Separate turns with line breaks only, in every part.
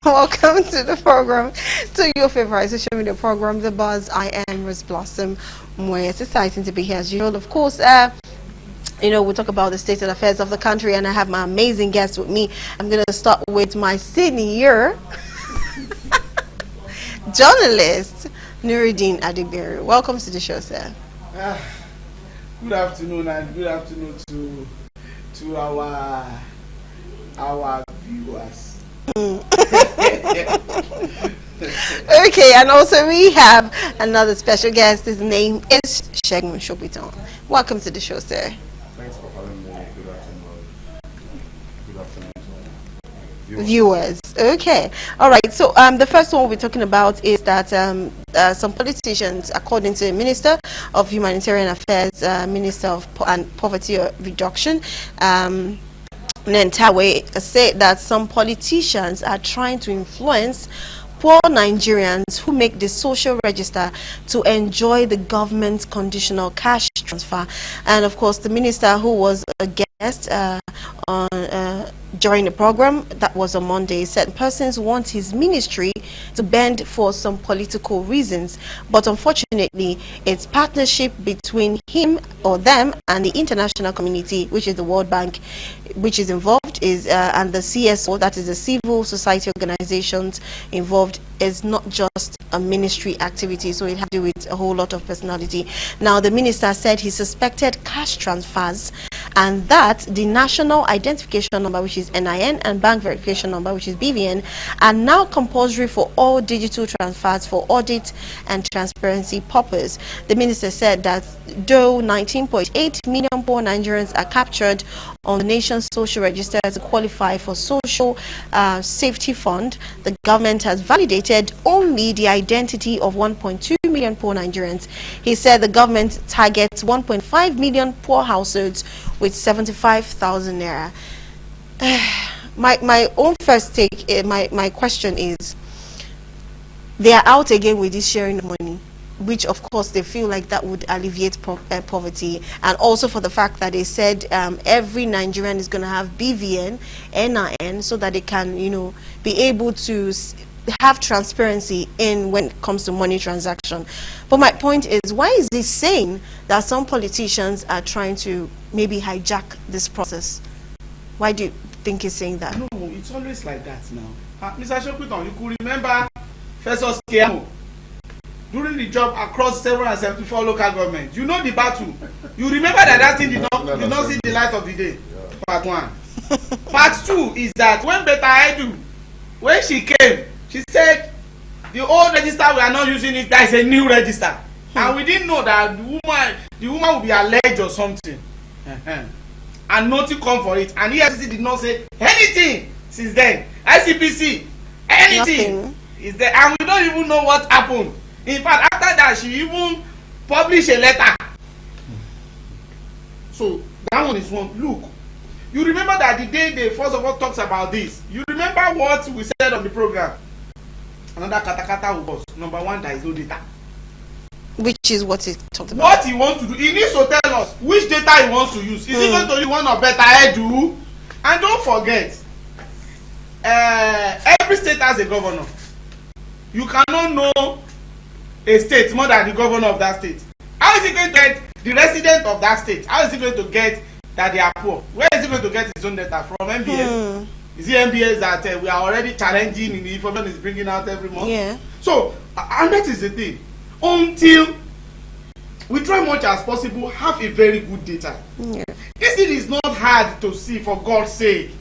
Welcome to the program, to your favorite social media program, The Buzz. I am Rose Blossom. It's exciting to be here as usual. Of course, we'll talk about the state and affairs of the country, and I have my amazing guests with me. I'm going to start with my senior journalist, Nuruddin Adigberi. Welcome to the show, sir.
Good afternoon, and good afternoon to our viewers.
Okay, and also we have another special guest. His name is Segun Shobiton. Welcome to the show, sir.
Thanks for having me. Good afternoon. Good afternoon to
viewers. Okay, all right. So the first one we're talking about is that some politicians, according to the Minister of Humanitarian Affairs, Minister of Poverty Reduction, Nentawe, said that some politicians are trying to influence poor Nigerians who make the social register to enjoy the government's conditional cash transfer. And of course, the minister, who was a guest during the program that was on Monday, said persons want his ministry to bend for some political reasons, but unfortunately it's partnership between him or them and the international community, which is the World Bank, which is involved, and the CSO, that is the civil society organizations involved, is not just a ministry activity, so it has to do with a whole lot of personality. Now, the minister said he suspected cash transfers, and that the national identification number, which is NIN, and bank verification number, which is BVN, are now compulsory for all digital transfers for audit and transparency purpose. The minister said that though 19.8 million poor Nigerians are captured on the nation's social register to qualify for social safety fund, the government has validated only the identity of 1.2 million poor Nigerians. He said the government targets 1.5 million poor households with 75,000 naira. My own first take, my question is, they are out again with this sharing of money, which of course they feel like that would alleviate poverty, and also for the fact that they said every Nigerian is going to have BVN, NIN, so that they can, be able to have transparency in when it comes to money transaction. But my point is, why is he saying that some politicians are trying to maybe hijack this process? Why do you think he's saying that?
No, it's always like that now. Mr. Shokuton, you could remember Festus Keyamo during the job across 774 local governments. You know the battle. You remember that thing did not see the light of the day. Yeah. Part one. Part two is that when Beta Edu, when she came, she said the old register, we are not using it, that is a new register. And we didn't know that the woman would be alleged or something. And nothing come for it. And EFCC did not say anything since then. ICPC, anything is there. And we don't even know what happened. In fact, after that, she even published a letter. So that one is one. Look, you remember that the day they first of all talks about this, you remember what we said on the program? Another katakata was number one, there is no data.
Which is what he talked about.
What he wants to do, he needs to tell us which data he wants to use. Is he going to use one of Beta Edu? And don't forget, every state has a governor. You cannot know a state more than the governor of that state. How is he going to get the resident of that state? How is he going to get that they are poor? Where is he going to get his own data from? MBS? Is it MBS that we are already challenging in the information is bringing out every month?
Yeah.
So, and that is the thing. Until we try much as possible, have a very good data. Yeah. This thing is not hard to see, for God's sake.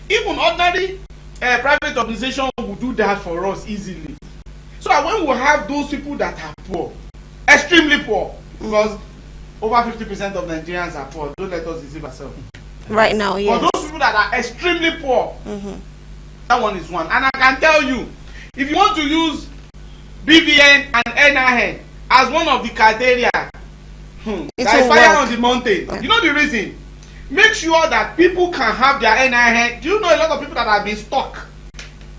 Even ordinary private organization will do that for us easily. So when we have those people that are poor, extremely poor, because over 50% of Nigerians are poor, don't let us deceive ourselves.
Right now, yes.
For those people that are extremely poor, that one is one. And I can tell you, if you want to use BVN and NIN as one of the criteria, there is fire on the mountain. Yeah. You know the reason? Make sure that people can have their NIN. Do you know a lot of people that have been stuck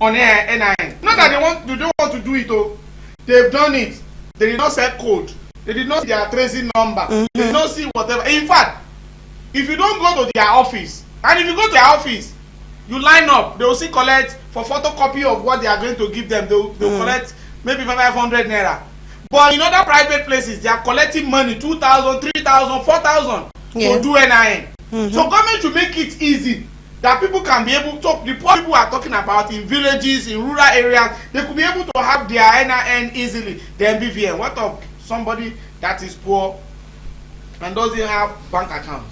on NIN? Not that they don't want to do it, though. They've done it. They did not set code. They did not see their tracing number. They did not see whatever. In fact, if you don't go to their office, and if you go to their office You line up, they will still collect for photocopy of what they are going to give them. They will collect maybe 500 naira. But in other private places, they are collecting money 2,000, 3,000, 4,000 to do NIN. So government should make it easy that people can be able to, the poor people are talking about in villages, in rural areas, they could be able to have their NIN easily. Then BVN, what of somebody that is poor and doesn't have bank account?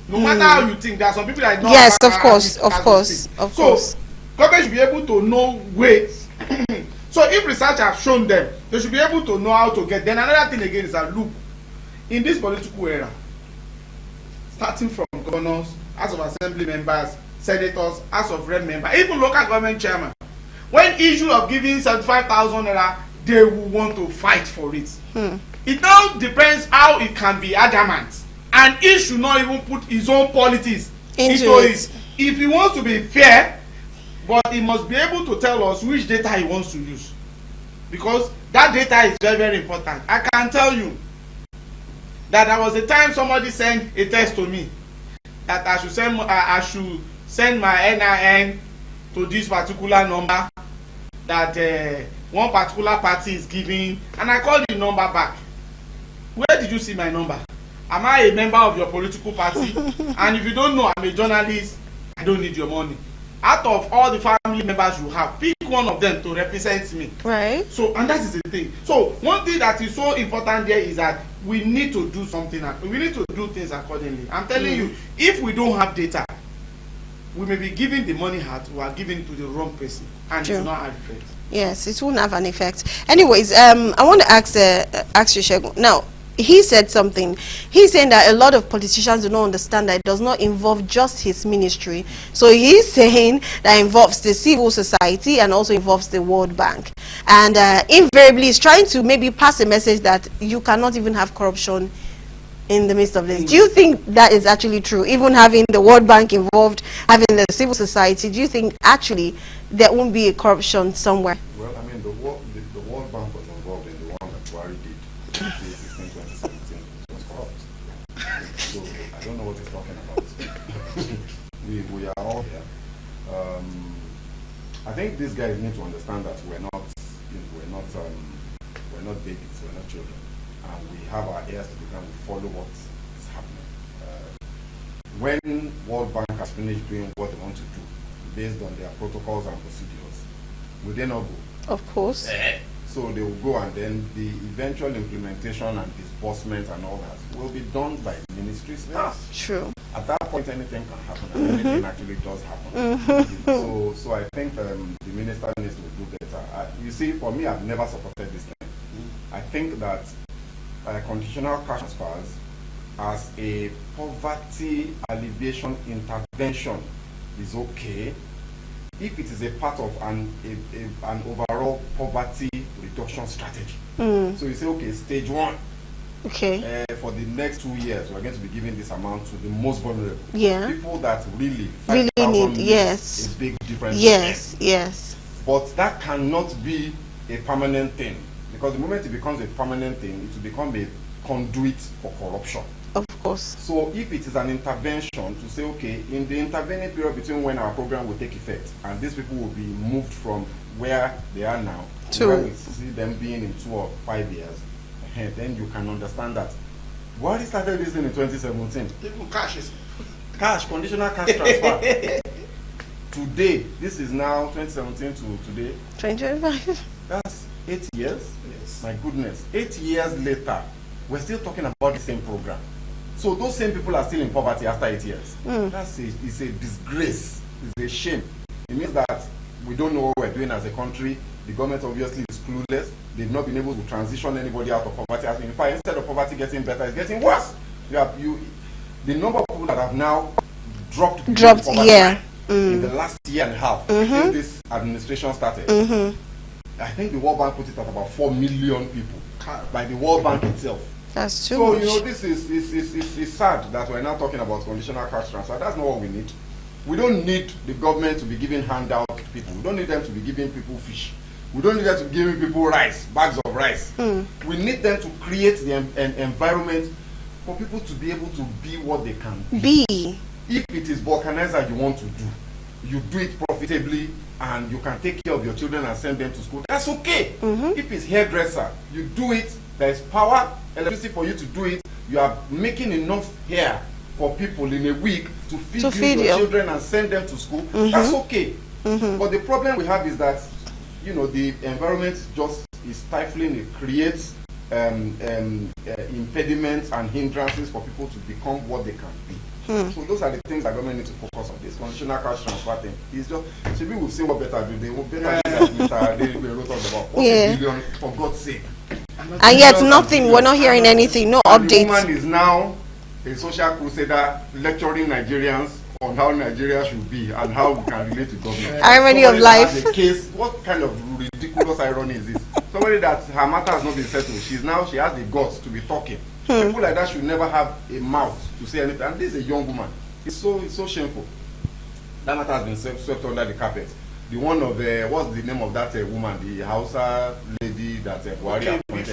No matter how you think, there are some people that don't
yes,
have
of course, of course, of course.
So government should be able to know ways. So if research has shown them, they should be able to know how to get. Then another thing again is that look, in this political era, starting from governors, House of Assembly members, senators, House of Rep members, even local government chairman, when issue of giving 75,000 naira, they will want to fight for it. It now depends how it can be adamant, and he should not even put his own politics into it. If he wants to be fair, but he must be able to tell us which data he wants to use, because that data is very, very important. I can tell you that there was a time somebody sent a text to me that I should send my NIN to this particular number that one particular party is giving, and I called the number back. Where did you see my number? Am I a member of your political party? And if you don't know I'm a journalist, I don't need your money. Out of all the family members you have, pick one of them to represent me.
Right.
So, and that is the thing. So one thing that is so important there is that we need to do something. We need to do things accordingly. I'm telling you, if we don't have data, we may be giving the money out, we are giving it to the wrong person, and it will not have effect.
Yes, it won't have an effect. Anyways, I want to ask you, Shegun. Now, he said something. He's saying that a lot of politicians do not understand that it does not involve just his ministry. So he's saying that involves the civil society and also involves the World Bank. And invariably, he's trying to maybe pass a message that you cannot even have corruption in the midst of this. Do you think that is actually true? Even having the World Bank involved, having the civil society, do you think actually there won't be a corruption somewhere?
Well, I mean, the World Bank was involved in the one that Buhari did in 2016, 2017. It was corrupt. So I don't know what he's talking about. we are all here. I think these guys need to understand that we're not babies, we're not children, and we have our ears to the ground. We follow what is happening. When World Bank has finished doing what they want to do, based on their protocols and procedures, will they not go?
Of course.
So they will go, and then the eventual implementation and disbursement and all that will be done by ministries.
True.
At that point, anything can happen, and anything actually does happen. So I think the minister needs to do better. You see, for me, I've never supported this thing. I think that conditional cash transfers as a poverty alleviation intervention is okay if it is a part of an overall poverty reduction strategy. So you say, okay, stage one.
Okay.
For the next 2 years, we're going to be giving this amount to the most vulnerable.
Yeah.
People that really
need. Yes.
A big difference.
Yes. Yes.
But that cannot be a permanent thing, because the moment it becomes a permanent thing, it will become a conduit for corruption.
Of course.
So if it is an intervention to say, okay, in the intervening period between when our program will take effect and these people will be moved from where they are now to where we see them being in 2 or 5 years, then you can understand that. What started this in 2017?
Even
Cash, conditional cash transfer. Today, this is now 2017 to today.
2025.
That's 8 years.
Yes.
My goodness. 8 years later, we're still talking about the same program. So those same people are still in poverty after 8 years. It's a disgrace. It's a shame. It means that we don't know what we're doing as a country. The government obviously is clueless. They've not been able to transition anybody out of poverty. In fact, instead of poverty getting better, it's getting worse. The number of people that have now dropped poverty in the last year and a half since this administration started. I think the World Bank put it at about 4 million people by the World Bank itself.
That's too much.
So, this is sad that we're now talking about conditional cash transfer. That's not what we need. We don't need the government to be giving handout to people. We don't need them to be giving people fish. We don't need them to be giving people rice, bags of rice. We need them to create an environment for people to be able to be what they can be. If it is vulcanizer you want to do, you do it profitably, and you can take care of your children and send them to school, that's okay. If it's hairdresser, you do it, there is power, electricity for you to do it, you are making enough hair for people in a week to feed your children and send them to school, that's okay. But the problem we have is that, you know, the environment just is stifling. It creates impediments and hindrances for people to become what they can be. So those are the things that government need to focus on. This conditional cash transfer thing is just, maybe we'll see what better do. They will better do that Mr. David wrote us about. 40 billion, for God's sake.
And yet nothing, we're not hearing anything, no updates.
The woman is now a social crusader lecturing Nigerians on how Nigeria should be and how we can relate to government.
Irony of life.
The case, what kind of ridiculous irony is this? Somebody that her matter has not been settled, she has the guts to be talking. People like that should never have a mouth to say anything. And this is a young woman. It's so shameful. That matter has been swept under the carpet. The one of what's the name of that woman, the Hausa lady that Buhari appointed.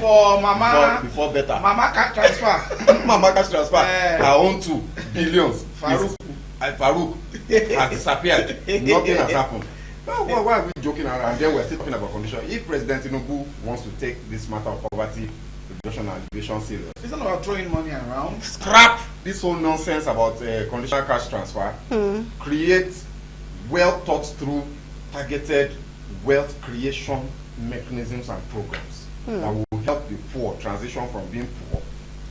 Before better.
Mama cash transfer.
Mama cash transfer. Her own 2 billions. Farouk has disappeared. Nothing has happened. Why are we joking around? And then we're still talking about condition. If President Tinubu wants to take this matter of poverty reduction and alleviation serious,
it's not about throwing money around.
Scrap this whole nonsense about conditional cash transfer. Create well thought through, targeted wealth creation mechanisms and programs that will help the poor transition from being poor.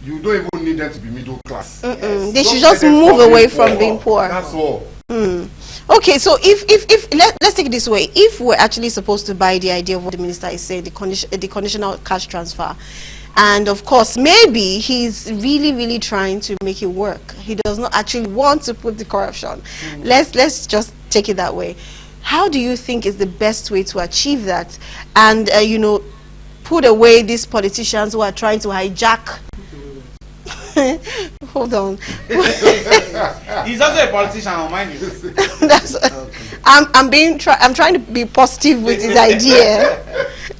You don't even need them to be middle class.
They should just move away from being poor.
That's all.
Okay, so if let's take it this way. If we're actually supposed to buy the idea of what the minister is saying, the conditional cash transfer, and of course maybe he's really trying to make it work. He does not actually want to put the corruption. Let's just take it that way. How do you think is the best way to achieve that, and you know, put away these politicians who are trying to hijack? Hold on.
He's also a politician, I'll mind you.
That's, okay. I'm trying to be positive with his idea.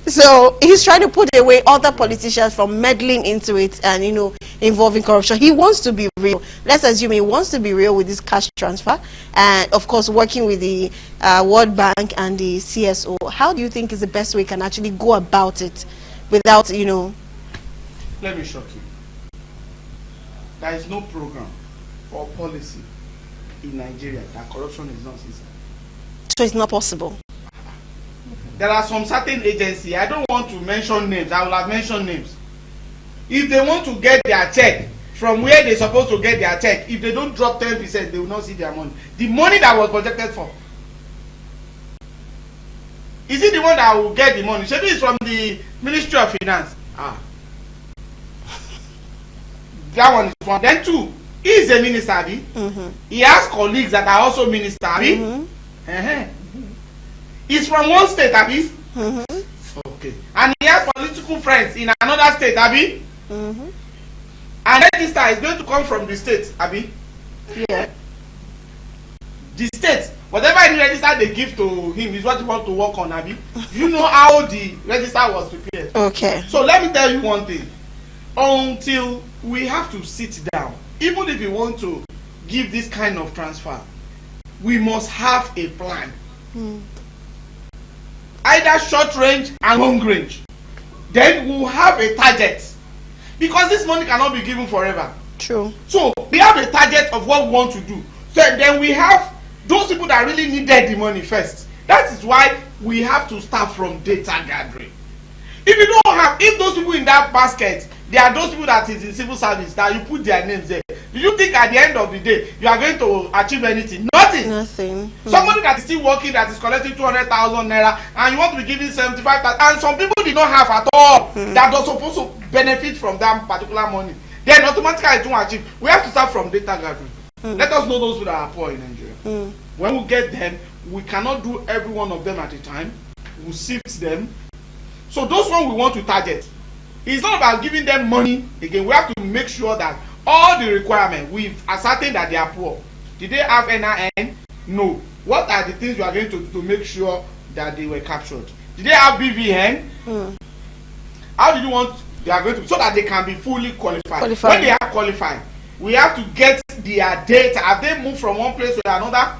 So he's trying to put away other politicians from meddling into it and, you know, involving corruption. He wants to be real. Let's assume he wants to be real with this cash transfer, and of course working with the World Bank and the CSO. How do you think is the best way he can actually go about it without, you know?
Let me shock you. There is no program or policy in Nigeria that corruption is not system.
So it's not possible.
There are some certain agencies, I don't want to mention names, I will have mentioned names. If they want to get their check from where they're supposed to get their check, if they don't drop 10%, they will not see their money. The money that was projected for. Is it the one that will get the money? Maybe it's from the Ministry of Finance. That one is one. Then 2, he is a minister, Abi. He has colleagues that are also minister, Abi. He's from one state, Abi. Okay. And he has political friends in another state, Abi. And register is going to come from the state, Abi.
Yeah.
The state, whatever any register they give to him is what he wants to work on, Abi. You know how the register was prepared.
Okay.
So let me tell you one thing. Until we have to sit down, even if we want to give this kind of transfer, we must have a plan. Either short range and long range. Then we'll have a target. Because this money cannot be given forever.
True.
So we have a target of what we want to do. So then we have those people that really needed the money first. That is why we have to start from data gathering. If those people in that basket, they are those people that is in civil service, that you put their names there, do you think at the end of the day you are going to achieve anything? Nothing. Somebody that is still working, that is collecting 200,000 naira, and you want to be giving 75,000, and some people did not have at all, that are supposed to benefit from that particular money, then automatically it won't achieve. We have to start from data gathering. Let us know those people that are poor in Nigeria. When we get them, we cannot do every one of them at a time. We sift them. So those ones we want to target. It's not about giving them money. Again, we have to make sure that all the requirements, we've ascertained that they are poor. Did they have NIN? No. What are the things you are going to do to make sure that they were captured? Did they have BVN? How do you want they are going to, so that they can be fully qualified? When they are qualified, we have to get their data. Have they moved from one place to another?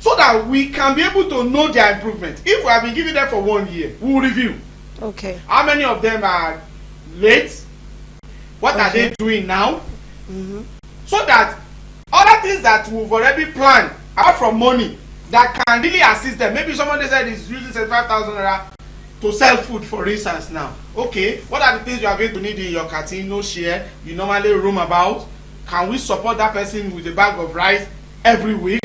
so that we can be able to know their improvement. If we have been giving them for 1 year, we will review.
Okay.
How many of them are late? What are they doing now? So that other things that we've already planned, apart from money, that can really assist them. Maybe somebody said is using 75,000 naira to sell food, for instance. Now, okay, what are the things you are going to need in your canteen? No share, you normally roam about. Can we support that person with a bag of rice every week?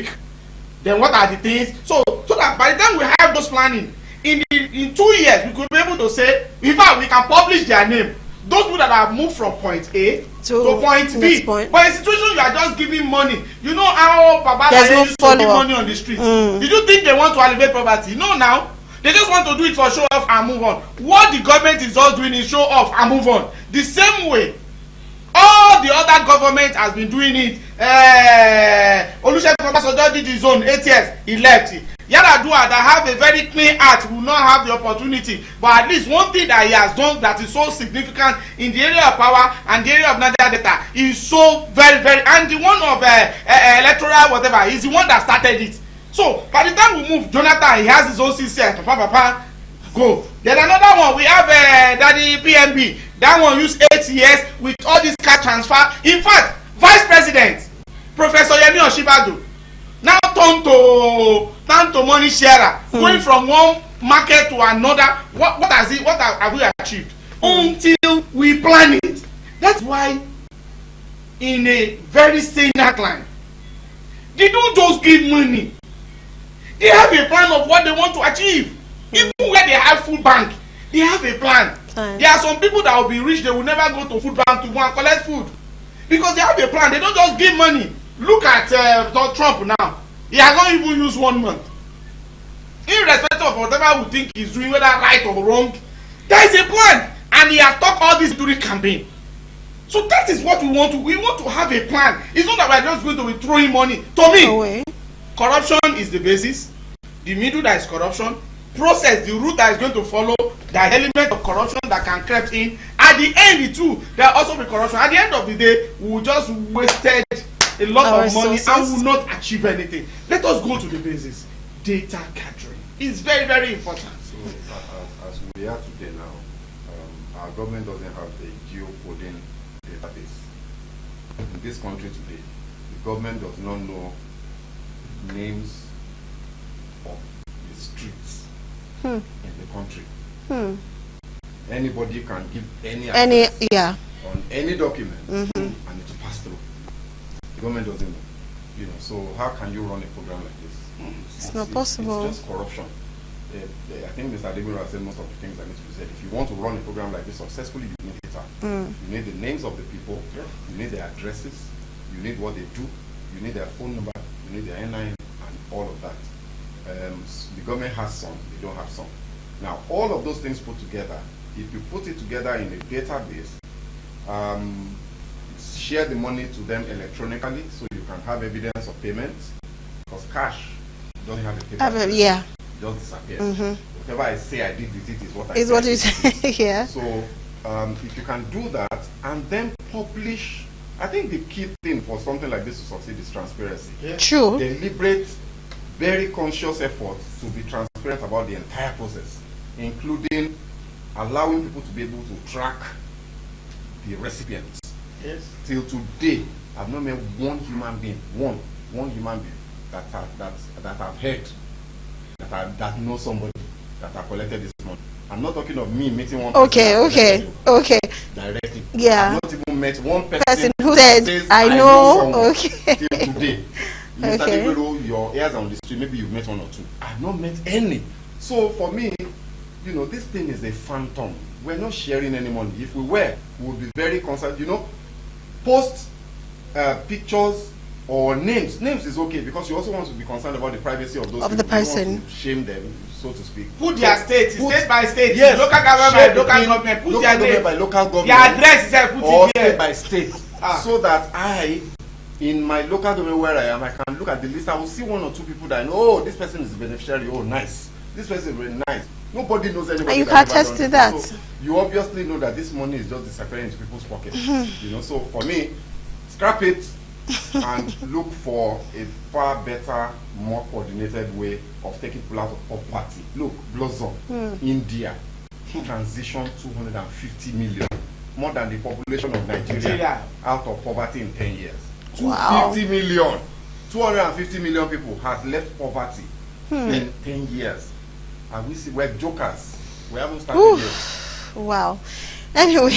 Then what are the things? So that by the time we have those planning, in 2 years we could be able to say, in fact, we can publish their name. Those people that have moved from point A to point B. But in situation you are just giving money. You know how Baba used to give money on the street. Did you think they want to elevate poverty? No, now. They just want to do it for show off and move on. What the government is just doing is show off and move on. The same way all the other government has been doing it. Olusegun Obasanjo did his own 8 years, he left. Yaradua that have a very clean heart will not have the opportunity, but at least one thing that he has done that is so significant in the area of power and the area of Nigeria data is so very, and the one of electoral whatever is the one that started it. So by the time we move, Jonathan, he has his own system. Papa, go. Then another one, we have Daddy PMB. That one used 8 years with all this cash transfer. In fact, Vice President Professor Yemi Osinbajo now turn to money sharer, going from one market to another. What have we achieved? Until we plan it. That's why in a very sane outline, they don't just give money. They have a plan of what they want to achieve. Even where they have food bank, they have a plan. There are some people that will be rich, they will never go to food bank to go and collect food because they have a plan. They don't just give money. Look at Trump now. He has not even used 1 month. Irrespective of whatever we think he's doing, whether right or wrong, there is a plan, and he has talked all this during campaign. So that is what we want to. We want to have a plan. It's not that we are just going to be throwing money. To me, corruption is the basis. The middle, that is corruption. Process, the route that is going to follow, the element of corruption that can creep in. At the end, too, there will also be corruption. At the end of the day, we will just wasted a lot of money and will not achieve anything. Let us go to the basis. Data gathering is very, very important.
So, as we are today now, our government doesn't have a geocoding database. In this country today, the government does not know names of the streets in the country. Anybody can give any address on any document and it will pass through. The government doesn't know. You know, so how can you run a program like this?
It's not possible.
It's just corruption. I think Mr. Adebiro has said most of the things that need to be said. If you want to run a program like this successfully, you need data. You need the names of the people, you need their addresses, you need what they do, you need their phone number, you need their NIN, and all of that. The government has some, they don't have some. Now, all of those things put together, if you put it together in a database, share the money to them electronically so you can have evidence of payments, because cash doesn't have a paper.
It
just disappears. Whatever I say I did with it is what I
is
said.
What you say. Yeah.
So if you can do that and then publish, I think the key thing for something like this to succeed is transparency.
True.
Deliberate, very conscious effort to be transparent about the entire process, including allowing people to be able to track the recipients. Till today, I've not met one human being, one human being that I've heard that knows somebody that have collected this money. I'm not talking of me meeting one person. Okay. Directly.
Yeah.
I've not even met one person
who says I know. Okay.
Till today. Mr. Adebiro, your ears are on the street, maybe you've met one or two. I've not met any. So for me, you know, this thing is a phantom. We're not sharing any money. If we were, we would be very concerned. You know, post pictures or names. Names is okay because you also want to be concerned about the privacy of those people.
The person.
You don't want to shame them, so to speak.
Put their state by state.
Yes.
Local government by local government. Put their name
by local government.
Their address is put
or
it there.
State by state. So that I, in my local government where I am, I can look at the list. I will see one or two people that I know. Oh, this person is the beneficiary. Oh, nice. This person is very nice. Nobody knows anybody.
And you can attest to that.
So you obviously know that this money is just disappearing into people's pockets. You know, so for me, scrap it. and look for a far better, more coordinated way of taking people out of poverty. Look, Blossom, India, transitioned 250 million, more than the population of Nigeria, out of poverty in 10 years. 250 million. 250 million people has left poverty in 10 years. And we're jokers. We haven't started yet.
Wow. Anyway,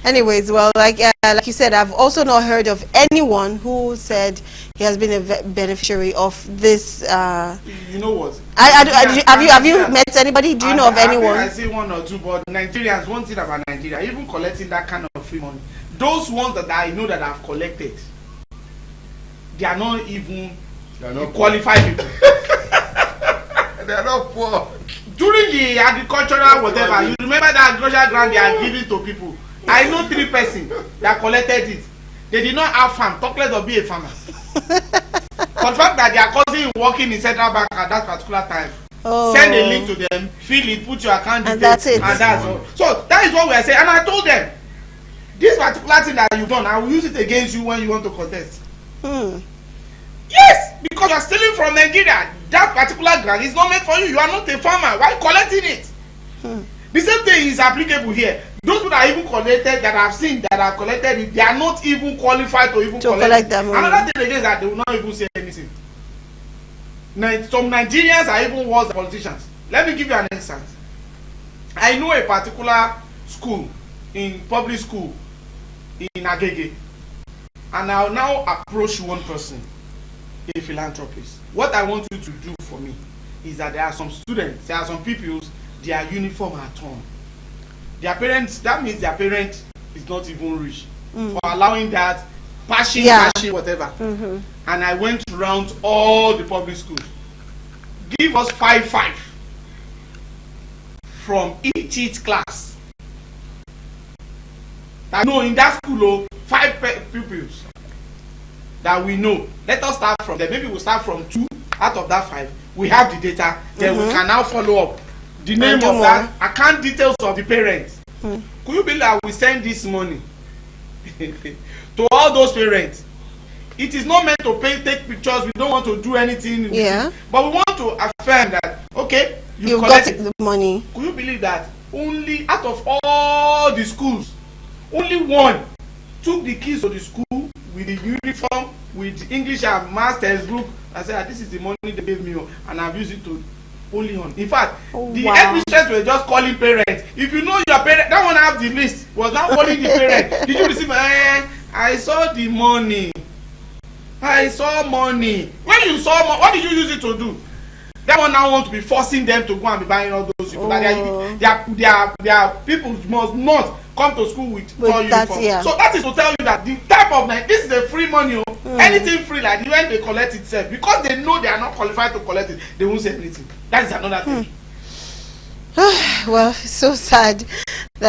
anyways, well, like you said, I've also not heard of anyone who said he has been a beneficiary of this.
You know what?
Have you met anybody? Do you know of anyone?
I say one or two, but Nigerians, one thing about Nigeria, even collecting that kind of free money, those ones that I know that I've collected, they are not even qualified people.
They are not poor.
During the agricultural whatever, you remember that agricultural grant they are giving to people? I know 3 persons that collected it. They did not have farm, talk less of be a farmer. Confirm that their cousin working in central bank at that particular time. Send a link to them, fill it, put your account details,
and that's it.
And that's all. So that is what we are saying. And I told them, this particular thing that you've done, I will use it against you when you want to contest. Yes, because you are stealing from Nigeria. That particular grant is not meant for you. You are not a farmer. Why collecting it? The same thing is applicable here. Those who are even collected, that I've seen that are collected it, they are not even qualified to even collect them. Another thing again is that they will not even say anything. Some Nigerians are even worse than politicians. Let me give you an instance. I know a particular school, in public school in Agege, and I'll now approach one person, a philanthropist. What I want you to do for me is that there are some students, there are some pupils, their uniform are torn. Their parents, that means their parent is not even rich for allowing that passion, whatever. And I went around all the public schools. Give us 5 from each class. I know in that school, 5 pupils that we know. Let us start from there. Maybe we'll start from 2 out of that 5. We have the data. Then we can now follow up the name of that, account details of the parents. Could you believe that we send this money to all those parents? It is not meant to take pictures. We don't want to do anything. But we want to affirm that, okay, you collected
the money.
Could you believe that only out of all the schools, only one took the keys to the school with the uniform, with English and math textbook? I said, this is the money they gave me, and I've used it to only on. In fact, the headmistress were just calling parents. If you know your parent, that one have the list, was now calling the parent. Did you receive? I saw the money. I saw money. When you saw money, what did you use it to do? That one now want to be forcing them to go and be buying all those people. Their people must not come to school with all uniform. So that is to tell you that the type of this is a free money. Anything free, like when they collect itself, because they know they are not qualified to collect it, they won't say anything. That is another thing.
Well, it's so sad.